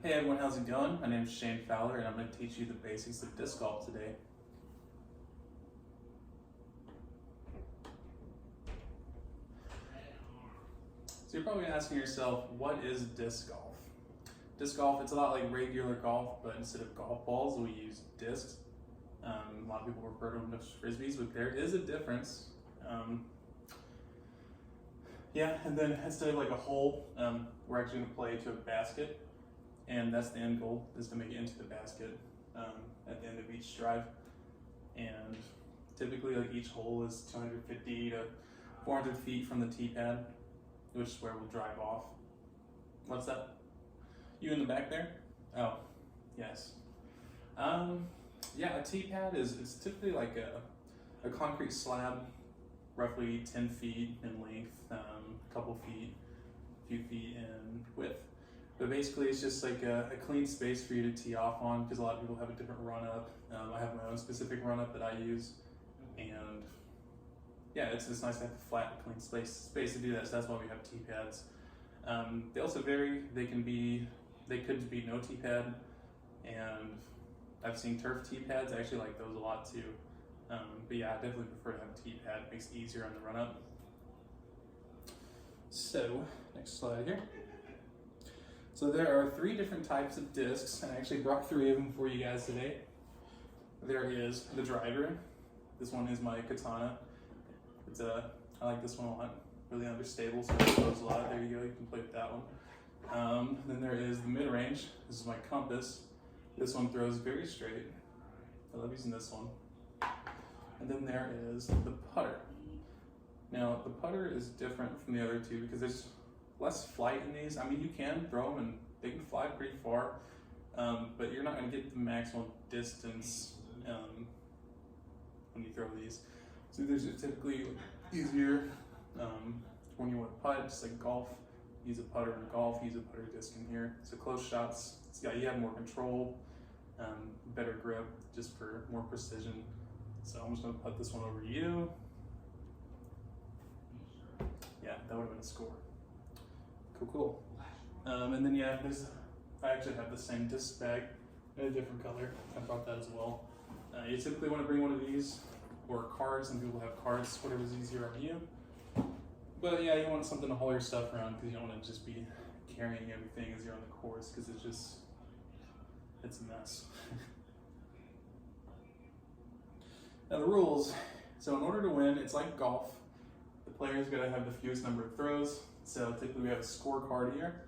Hey everyone, how's it going? My name is Shane Fowler and I'm going to teach you the basics of disc golf today. So you're probably asking yourself, what is disc golf? Disc golf, it's a lot like regular golf, but instead of golf balls, we use discs. A lot of people refer to them as frisbees, but there is a difference. And then instead of like a hole, we're actually going to play to a basket. And that's the end goal, is to make it into the basket at the end of each drive. And typically, like each hole is 250 to 400 feet from the tee pad, which is where we'll drive off. What's that? You in the back there? Oh, yes. A tee pad is typically like a concrete slab, roughly 10 feet in length, a couple feet, a few feet in width. But basically it's just like a clean space for you to tee off on, because a lot of people have a different run up. I have my own specific run up that I use, and yeah, it's nice to have a flat, clean space to do that, so that's why we have tee pads. They also vary. They could be no tee pad, and I've seen turf tee pads. I actually like those a lot too. But yeah, I definitely prefer to have a tee pad. It makes it easier on the run up. So, next slide here. So there are 3 different types of discs, and I actually brought 3 of them for you guys today. There is the driver. This one is my Katana. I like this one a lot. Really understable, so it goes a lot. There you go, you can play with that one. Then there is the mid-range. This is my Compass. This one throws very straight. I love using this one. And then there is the putter. Now, the putter is different from the other 2 because there's less flight in these. I mean, you can throw them and they can fly pretty far, but you're not going to get the maximum distance when you throw these. So these are typically easier when you want to putt, just like golf. Use a putter in golf, use a putter disc in here. So close shots, you have more control, better grip, just for more precision. So I'm just going to put this one over you. Yeah, that would have been a score. Cool. And then I actually have the same disc bag in a different color. I brought that as well. You typically want to bring one of these, or cards. Some people have cards, whatever's easier on you. But yeah, you want something to haul your stuff around, because you don't want to just be carrying everything as you're on the course, because it's a mess. Now the rules. So in order to win, it's like golf. The player's got to have the fewest number of throws. So typically we have a scorecard here,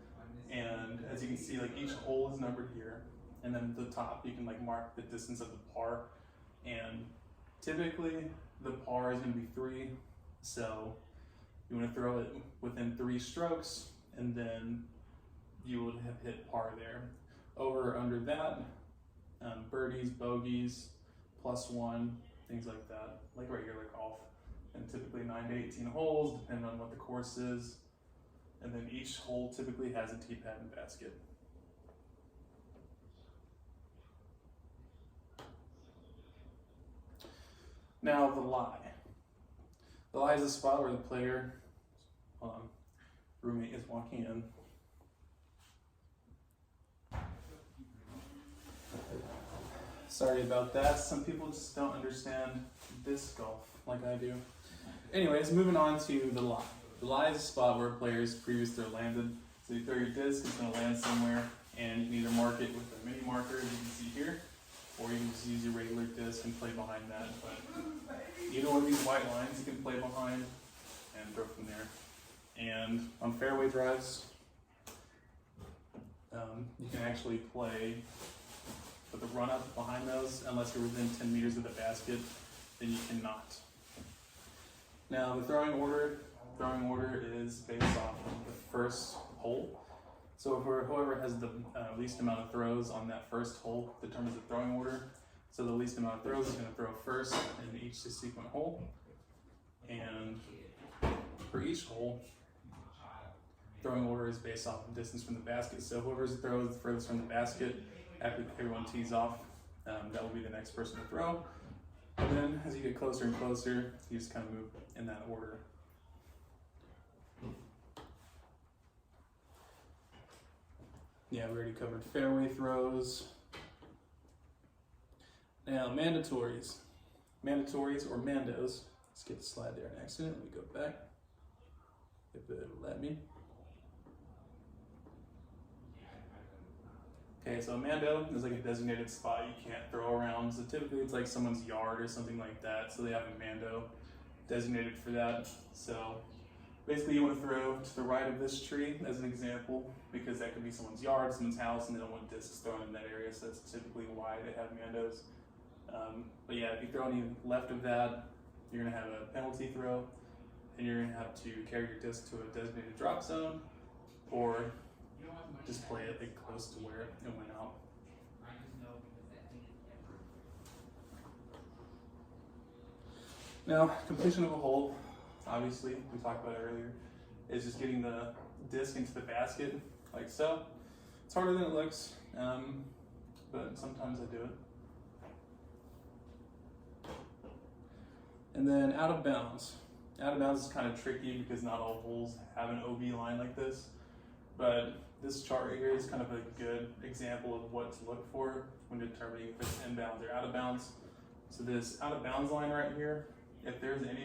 and as you can see, like each hole is numbered here, and then at the top you can like mark the distance of the par, and typically the par is going to be 3, so you want to throw it within 3 strokes, and then you would have hit par there. Over or under that, birdies, bogeys, +1, things like that, like regular golf. And typically 9 to 18 holes, depending on what the course is. And then each hole typically has a tee pad and basket. Now the lie. The lie is a spot where the player, roommate is walking in. Sorry about that. Some people just don't understand disc golf like I do. Anyways, moving on to the lie. The lie is a spot where a player's previous throw landed. So you throw your disc, it's going to land somewhere, and you can either mark it with a mini marker, as you can see here, or you can just use your regular disc and play behind that. But either one of these white lines you can play behind and throw from there. And on fairway drives, you can actually play with a run up behind those, unless you're within 10 meters of the basket, then you cannot. Now the throwing order is based off of the first hole. So whoever has the least amount of throws on that first hole determines the throwing order. So the least amount of throws is going to throw first in each subsequent hole. And for each hole, throwing order is based off of distance from the basket. So whoever throws furthest from the basket, after everyone tees off, that will be the next person to throw. And then as you get closer and closer, you just kind of move in that order. Yeah, we already covered fairway throws. Now, mandatories. Mandatories or mandos. Let's get the slide there an accident. Let me go back. If it'll let me. Okay, so a mando is like a designated spot you can't throw around. So typically it's like someone's yard or something like that. So they have a mando designated for that. So basically you want to throw to the right of this tree as an example, because that could be someone's yard, someone's house, and they don't want discs thrown in that area. So that's typically why they have mandos. But yeah, if you throw any left of that, you're gonna have a penalty throw, and you're gonna have to carry your disc to a designated drop zone, or just play it like close to where it went out. Now, completion of a hole, obviously, we talked about it earlier, is just getting the disc into the basket, like so. It's harder than it looks, but sometimes I do it. And then out of bounds. Out of bounds is kind of tricky because not all holes have an OB line like this, but this chart right here is kind of a good example of what to look for when determining if it's in bounds or out of bounds. So this out of bounds line right here, if there's any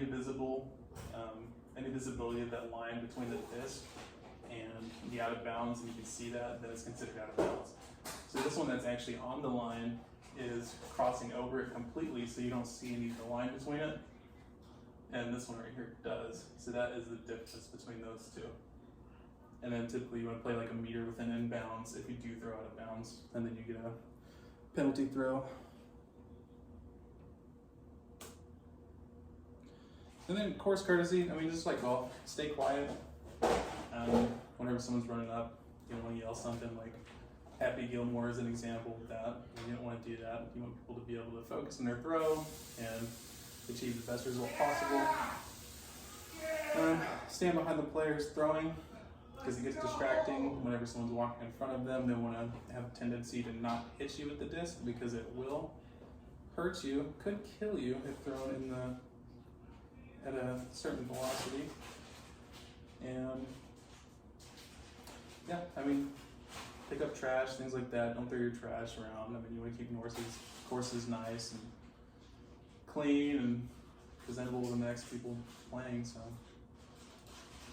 visibility of that line between the disc and the out of bounds, and you can see that, then it's considered out of bounds. So this one that's actually on the line is crossing over it completely, so you don't see any of the line between it. And this one right here does. So that is the difference between those two. And then typically you want to play like a meter within inbounds if you do throw out of bounds, and then you get a penalty throw. And then course courtesy, I mean, just like golf, stay quiet. Whenever someone's running up, you don't want to yell something like Happy Gilmore is an example of that. You don't want to do that. You want people to be able to focus on their throw and achieve the best result possible. Stand behind the players throwing, because it gets distracting. Whenever someone's walking in front of them, they want to have a tendency to not hit you with the disc, because it will hurt you, could kill you if thrown at a certain velocity. And yeah, I mean, pick up trash, things like that. Don't throw your trash around. I mean, you want to keep courses nice and clean and presentable to the next people playing. So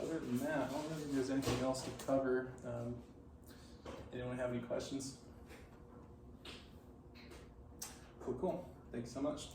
other than that, I don't think there's anything else to cover. Anyone have any questions? Cool. Thanks so much.